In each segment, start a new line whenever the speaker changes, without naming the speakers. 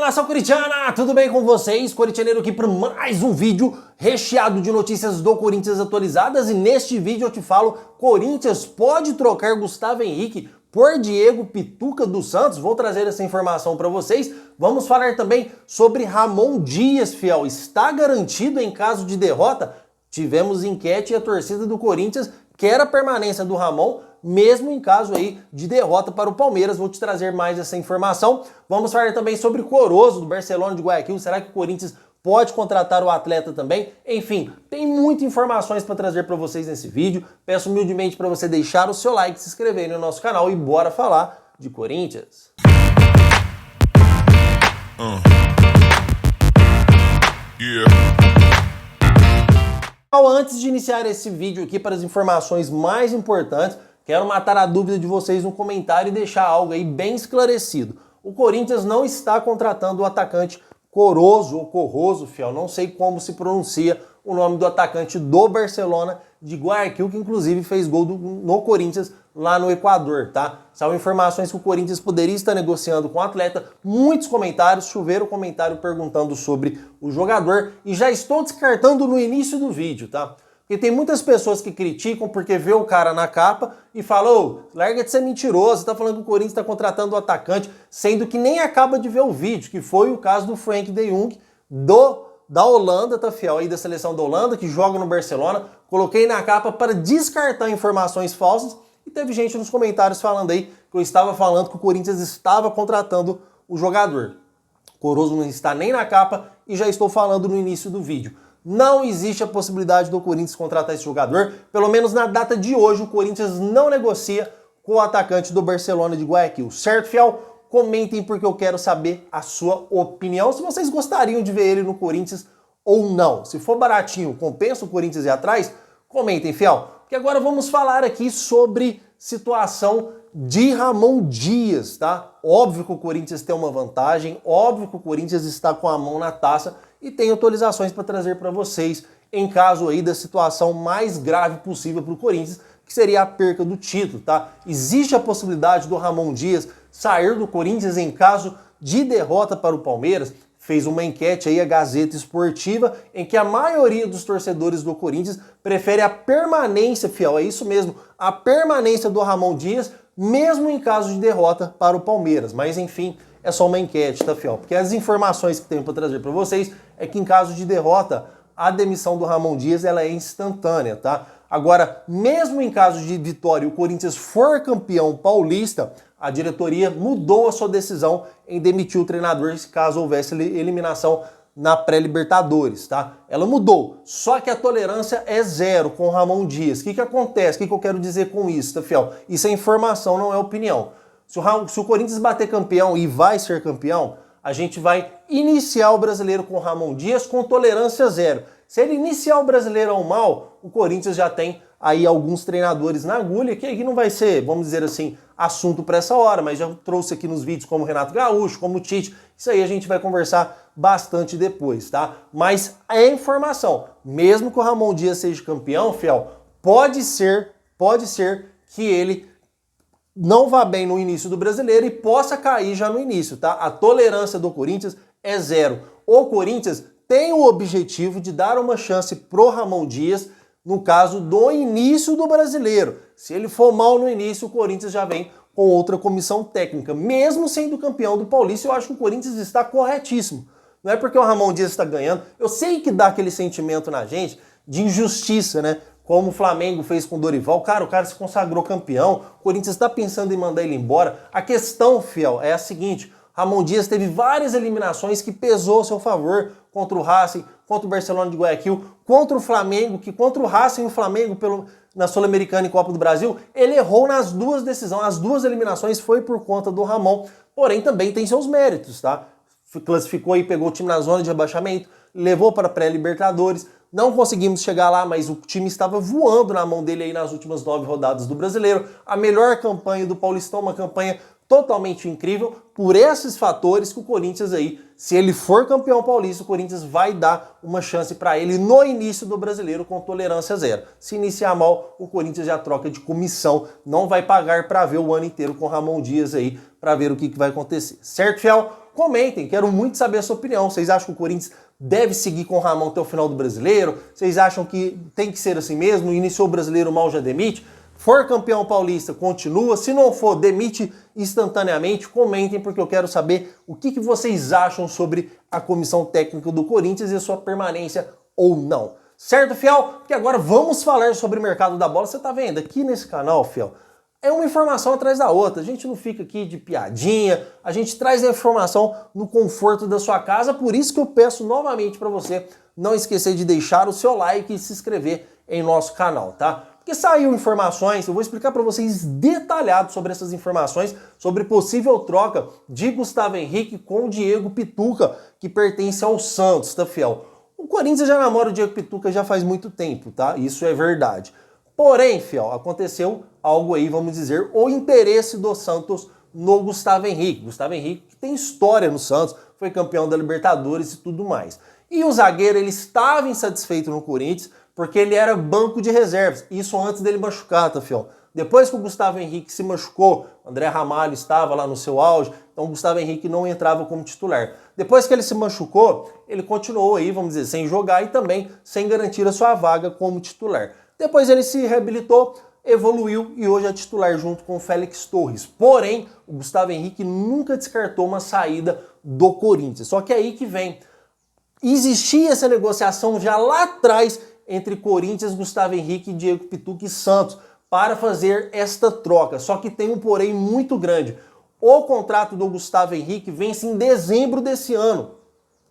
nação corintiana, tudo bem com vocês? Corintianeiro aqui para mais um vídeo recheado de notícias do Corinthians atualizadas, e neste vídeo eu te falo: Corinthians pode trocar Gustavo Henrique por Diego Pituca dos Santos. Vou trazer essa informação para vocês. Vamos falar também sobre Ramon Dias, fiel. Está garantido em caso de derrota? Tivemos enquete e a torcida do Corinthians quer a permanência do Ramon, mesmo em caso aí de derrota para o Palmeiras. Vou te trazer mais essa informação. Vamos falar também sobre Corozo, do Barcelona de Guayaquil. Será que o Corinthians pode contratar o atleta também? Enfim, tem muitas informações para trazer para vocês nesse vídeo. Peço humildemente para você deixar o seu like, se inscrever no nosso canal e bora falar de Corinthians. Antes de iniciar esse vídeo aqui, para as informações mais importantes, quero matar a dúvida de vocês no comentário e deixar algo aí bem esclarecido. O Corinthians não está contratando o atacante Corozo ou Corrozo, fiel, não sei como se pronuncia o nome do atacante do Barcelona de Guayaquil, que inclusive fez gol no Corinthians lá no Equador, tá? São informações que o Corinthians poderia estar negociando com o atleta. Muitos comentários, choveram comentário perguntando sobre o jogador, e já estou descartando no início do vídeo, tá? Porque tem muitas pessoas que criticam porque vê o cara na capa e falam: ô, larga de ser mentiroso, tá falando que o Corinthians está contratando o atacante, sendo que nem acaba de ver o vídeo, que foi o caso do Frenkie de Jong, da Holanda, tá, fiel, aí da seleção da Holanda, que joga no Barcelona. Coloquei na capa para descartar informações falsas, e teve gente nos comentários falando aí que eu estava falando que o Corinthians estava contratando o jogador. Corozo não está nem na capa e já estou falando no início do vídeo. Não existe a possibilidade do Corinthians contratar esse jogador. Pelo menos na data de hoje, o Corinthians não negocia com o atacante do Barcelona de Guayaquil. Certo, fiel? Comentem, porque eu quero saber a sua opinião, se vocês gostariam de ver ele no Corinthians ou não. Se for baratinho, compensa o Corinthians ir atrás? Comentem, fiel. Porque agora vamos falar aqui sobre situação de Ramon Dias, tá? Óbvio que o Corinthians tem uma vantagem, óbvio que o Corinthians está com a mão na taça e tem atualizações para trazer para vocês em caso aí da situação mais grave possível para o Corinthians, que seria a perca do título, tá? Existe a possibilidade do Ramon Dias sair do Corinthians em caso de derrota para o Palmeiras. Fez uma enquete aí a Gazeta Esportiva, em que a maioria dos torcedores do Corinthians prefere a permanência, fiel, é isso mesmo, a permanência do Ramon Dias, mesmo em caso de derrota para o Palmeiras. Mas enfim, é só uma enquete, tá, fiel? Porque as informações que tenho para trazer para vocês é que em caso de derrota, a demissão do Ramon Dias ela é instantânea, tá? Agora, mesmo em caso de vitória e o Corinthians for campeão paulista, a diretoria mudou a sua decisão em demitir o treinador caso houvesse eliminação na pré-Libertadores, tá? Ela mudou, só que a tolerância é zero com o Ramon Dias. O que acontece? O que eu quero dizer com isso, tá, fiel? Isso é informação, não é opinião. Se o Corinthians bater campeão, e vai ser campeão, a gente vai iniciar o brasileiro com o Ramon Dias com tolerância zero. Se ele iniciar o Brasileirão mal, o Corinthians já tem aí alguns treinadores na agulha, que aí não vai ser, vamos dizer assim, assunto para essa hora, mas já trouxe aqui nos vídeos como Renato Gaúcho, como Tite. Isso aí a gente vai conversar bastante depois, tá? Mas é informação. Mesmo que o Ramon Dias seja campeão, fiel, pode ser que ele não vá bem no início do brasileiro e possa cair já no início, tá? A tolerância do Corinthians é zero. O Corinthians tem o objetivo de dar uma chance pro Ramon Dias no caso do início do brasileiro. Se ele for mal no início, o Corinthians já vem com outra comissão técnica. Mesmo sendo campeão do Paulista, eu acho que o Corinthians está corretíssimo. Não é porque o Ramon Dias está ganhando. Eu sei que dá aquele sentimento na gente de injustiça, né? Como o Flamengo fez com o Dorival. Cara, o cara se consagrou campeão, o Corinthians está pensando em mandar ele embora. A questão, fiel, é a seguinte: Ramon Dias teve várias eliminações que pesou a seu favor, contra o Racing, contra o Barcelona de Guayaquil, contra o Flamengo, que contra o Racing e o Flamengo na Sul-Americana e Copa do Brasil, ele errou nas duas decisões. As duas eliminações foi por conta do Ramon, porém também tem seus méritos, tá? Classificou e pegou o time na zona de rebaixamento, levou para a pré-Libertadores. Não conseguimos chegar lá, mas o time estava voando na mão dele aí nas últimas 9 rodadas do Brasileiro. A melhor campanha do Paulistão, uma campanha totalmente incrível. Por esses fatores que o Corinthians aí, se ele for campeão paulista, o Corinthians vai dar uma chance para ele no início do brasileiro com tolerância zero. Se iniciar mal, o Corinthians já troca de comissão, não vai pagar para ver o ano inteiro com o Ramon Dias aí, para ver o que vai acontecer. Certo, fiel? Comentem, quero muito saber a sua opinião. Vocês acham que o Corinthians deve seguir com o Ramon até o final do Brasileiro? Vocês acham que tem que ser assim mesmo? Iniciou o Brasileiro, mal já demite? For campeão paulista, continua. Se não for, demite instantaneamente. Comentem, porque eu quero saber o que vocês acham sobre a comissão técnica do Corinthians e a sua permanência ou não. Certo, fiel? Porque agora vamos falar sobre o mercado da bola. Você tá vendo aqui nesse canal, fiel? É uma informação atrás da outra. A gente não fica aqui de piadinha, a gente traz a informação no conforto da sua casa. Por isso que eu peço novamente para você não esquecer de deixar o seu like e se inscrever em nosso canal, tá? Porque saiu informações, eu vou explicar para vocês detalhado sobre essas informações, sobre possível troca de Gustavo Henrique com o Diego Pituca, que pertence ao Santos, tá, fiel? O Corinthians já namora o Diego Pituca já faz muito tempo, tá? Isso é verdade. Porém, fiel, aconteceu algo aí, vamos dizer, o interesse do Santos no Gustavo Henrique. Gustavo Henrique que tem história no Santos, foi campeão da Libertadores e tudo mais. E o zagueiro, ele estava insatisfeito no Corinthians, porque ele era banco de reservas. Isso antes dele machucar, tá, fiel? Depois que o Gustavo Henrique se machucou, o André Ramalho estava lá no seu auge, então o Gustavo Henrique não entrava como titular. Depois que ele se machucou, ele continuou aí, vamos dizer, sem jogar e também sem garantir a sua vaga como titular. Depois ele se reabilitou, evoluiu e hoje é titular junto com o Félix Torres. Porém, o Gustavo Henrique nunca descartou uma saída do Corinthians. Só que é aí que vem. Existia essa negociação já lá atrás entre Corinthians, Gustavo Henrique, Diego Pituca e Santos para fazer esta troca. Só que tem um porém muito grande. O contrato do Gustavo Henrique vence em dezembro desse ano.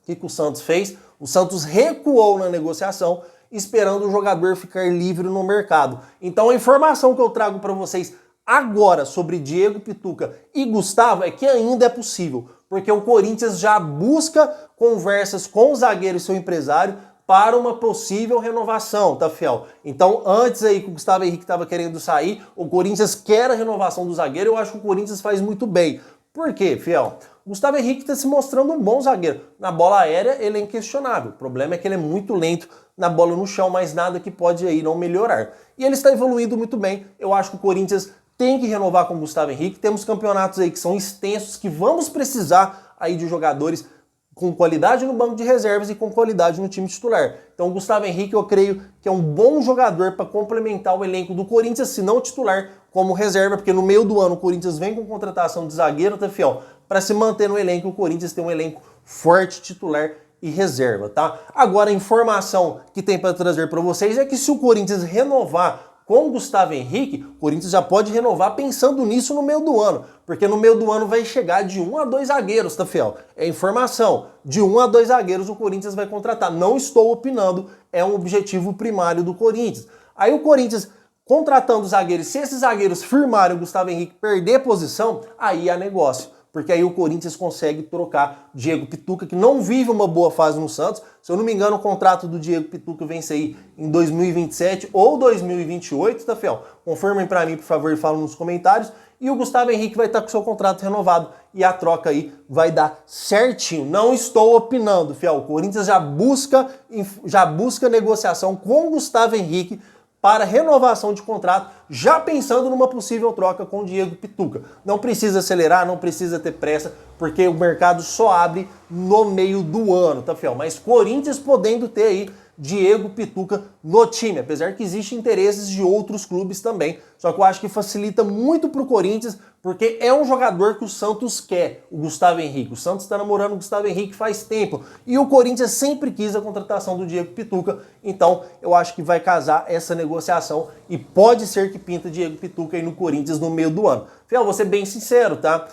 O que o Santos fez? O Santos recuou na negociação, esperando o jogador ficar livre no mercado. Então a informação que eu trago para vocês agora sobre Diego Pituca e Gustavo é que ainda é possível, porque o Corinthians já busca conversas com o zagueiro e seu empresário para uma possível renovação, tá, fiel? Então, antes aí que o Gustavo Henrique estava querendo sair, o Corinthians quer a renovação do zagueiro, eu acho que o Corinthians faz muito bem. Por quê, fiel? O Gustavo Henrique está se mostrando um bom zagueiro. Na bola aérea, ele é inquestionável. O problema é que ele é muito lento na bola no chão, mas nada que pode aí não melhorar. E ele está evoluindo muito bem. Eu acho que o Corinthians tem que renovar com o Gustavo Henrique. Temos campeonatos aí que são extensos, que vamos precisar aí de jogadores com qualidade no banco de reservas e com qualidade no time titular. Então o Gustavo Henrique eu creio que é um bom jogador para complementar o elenco do Corinthians, se não titular, como reserva, porque no meio do ano o Corinthians vem com contratação de zagueiro, tá, fiel? Para se manter no elenco, o Corinthians tem um elenco forte, titular e reserva, tá? Agora a informação que tem para trazer para vocês é que se o Corinthians renovar com o Gustavo Henrique, o Corinthians já pode renovar pensando nisso no meio do ano, porque no meio do ano vai chegar de 1 a 2 zagueiros, tá, fiel? É informação, de 1 a 2 zagueiros o Corinthians vai contratar. Não estou opinando, é um objetivo primário do Corinthians. Aí o Corinthians contratando zagueiros, se esses zagueiros firmarem o Gustavo Henrique perder posição, aí há negócio. Porque aí o Corinthians consegue trocar Diego Pituca, que não vive uma boa fase no Santos. Se eu não me engano, o contrato do Diego Pituca vence aí em 2027 ou 2028, tá, fiel? Confirmem pra mim, por favor, e falam nos comentários. E o Gustavo Henrique vai estar com seu contrato renovado e a troca aí vai dar certinho. Não estou opinando, fiel. O Corinthians já busca negociação com o Gustavo Henrique para renovação de contrato, já pensando numa possível troca com o Diego Pituca. Não precisa acelerar, não precisa ter pressa, porque o mercado só abre no meio do ano, tá, fiel? Mas Corinthians podendo ter aí Diego Pituca no time, apesar que existem interesses de outros clubes também. Só que eu acho que facilita muito pro Corinthians, porque é um jogador que o Santos quer, o Gustavo Henrique. O Santos está namorando o Gustavo Henrique faz tempo. E o Corinthians sempre quis a contratação do Diego Pituca. Então eu acho que vai casar essa negociação e pode ser que pinta Diego Pituca aí no Corinthians no meio do ano. Fiel, vou ser bem sincero, tá?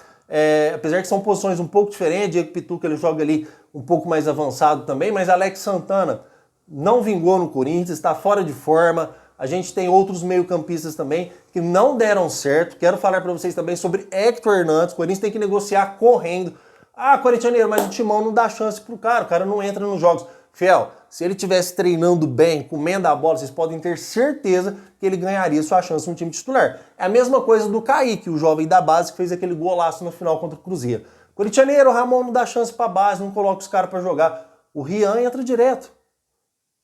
Apesar que são posições um pouco diferentes, Diego Pituca ele joga ali um pouco mais avançado também, mas Alex Santana não vingou no Corinthians, está fora de forma. A gente tem outros meio-campistas também que não deram certo. Quero falar para vocês também sobre Hector Hernandes. O Corinthians tem que negociar correndo. Ah, corintianeiro, mas o Timão não dá chance pro cara. O cara não entra nos jogos. Fiel, se ele tivesse treinando bem, comendo a bola, vocês podem ter certeza que ele ganharia sua chance no time titular. É a mesma coisa do Kaique, o jovem da base que fez aquele golaço no final contra o Cruzeiro. Corintianeiro, o Ramon não dá chance pra base, não coloca os caras para jogar. O Rian entra direto.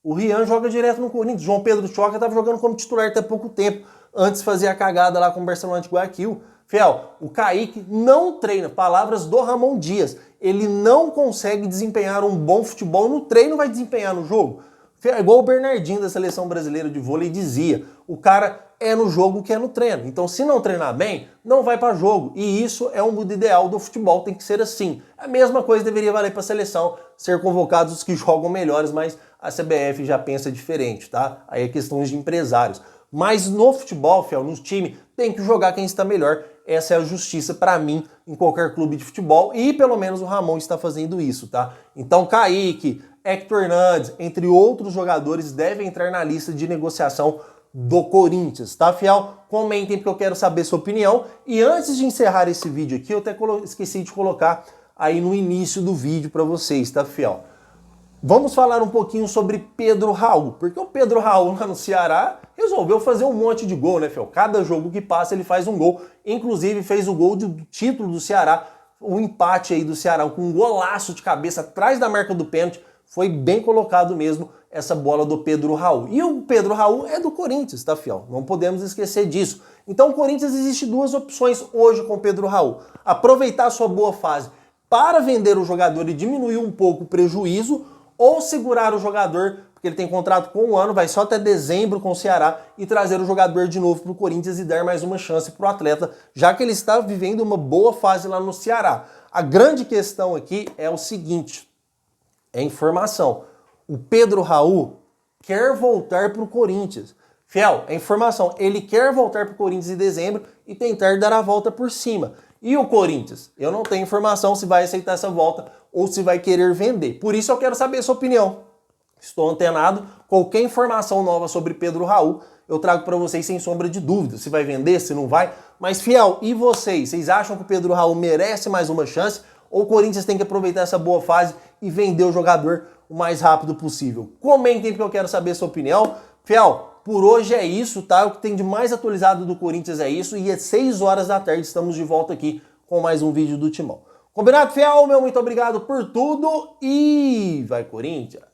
O Rian joga direto no Corinthians. João Pedro Choca estava jogando como titular até pouco tempo, antes de fazer a cagada lá com o Barcelona de Guayaquil. Fiel, o Kaique não treina. Palavras do Ramon Dias. ele não consegue desempenhar um bom futebol no treino, vai desempenhar no jogo? É igual o Bernardinho da Seleção Brasileira de Vôlei dizia, o cara é no jogo que é no treino. Então, se não treinar bem, não vai para jogo. E isso é um mundo ideal do futebol, tem que ser assim. A mesma coisa deveria valer para a seleção, ser convocados os que jogam melhores, mas a CBF já pensa diferente, tá? Aí é questões de empresários. Mas no futebol, fiel, no time, tem que jogar quem está melhor. Essa é a justiça para mim em qualquer clube de futebol e pelo menos o Ramon está fazendo isso, tá? Então, Kaique, Hector Hernandes, entre outros jogadores, devem entrar na lista de negociação do Corinthians, tá, fiel? Comentem porque eu quero saber sua opinião. E antes de encerrar esse vídeo aqui, eu até esqueci de colocar aí no início do vídeo para vocês, tá, fiel? Vamos falar um pouquinho sobre Pedro Raul, porque o Pedro Raul lá no Ceará resolveu fazer um monte de gol, né, fiel? Cada jogo que passa ele faz um gol, inclusive fez o gol do título do Ceará, o empate aí do Ceará, com um golaço de cabeça atrás da marca do pênalti. Foi bem colocado mesmo essa bola do Pedro Raul. E o Pedro Raul é do Corinthians, tá, fiel? Não podemos esquecer disso. Então, o Corinthians existe duas opções hoje com o Pedro Raul. Aproveitar a sua boa fase para vender o jogador e diminuir um pouco o prejuízo, ou segurar o jogador, porque ele tem contrato com um ano, vai só até dezembro com o Ceará, e trazer o jogador de novo para o Corinthians e dar mais uma chance para o atleta, já que ele está vivendo uma boa fase lá no Ceará. A grande questão aqui é o seguinte, é informação. O Pedro Raul quer voltar para o Corinthians. Fiel, é informação. Ele quer voltar para o Corinthians em dezembro e tentar dar a volta por cima. E o Corinthians? Eu não tenho informação se vai aceitar essa volta ou se vai querer vender. Por isso eu quero saber a sua opinião. Estou antenado. Qualquer informação nova sobre Pedro Raul, eu trago para vocês sem sombra de dúvida. Se vai vender, se não vai. Mas, fiel, e vocês? Vocês acham que o Pedro Raul merece mais uma chance? Ou o Corinthians tem que aproveitar essa boa fase e vender o jogador o mais rápido possível? Comentem porque eu quero saber a sua opinião. Fiel, por hoje é isso, tá? O que tem de mais atualizado do Corinthians é isso. E às 6 horas da tarde estamos de volta aqui com mais um vídeo do Timão. Combinado, fiel? Meu muito obrigado por tudo e vai Corinthians!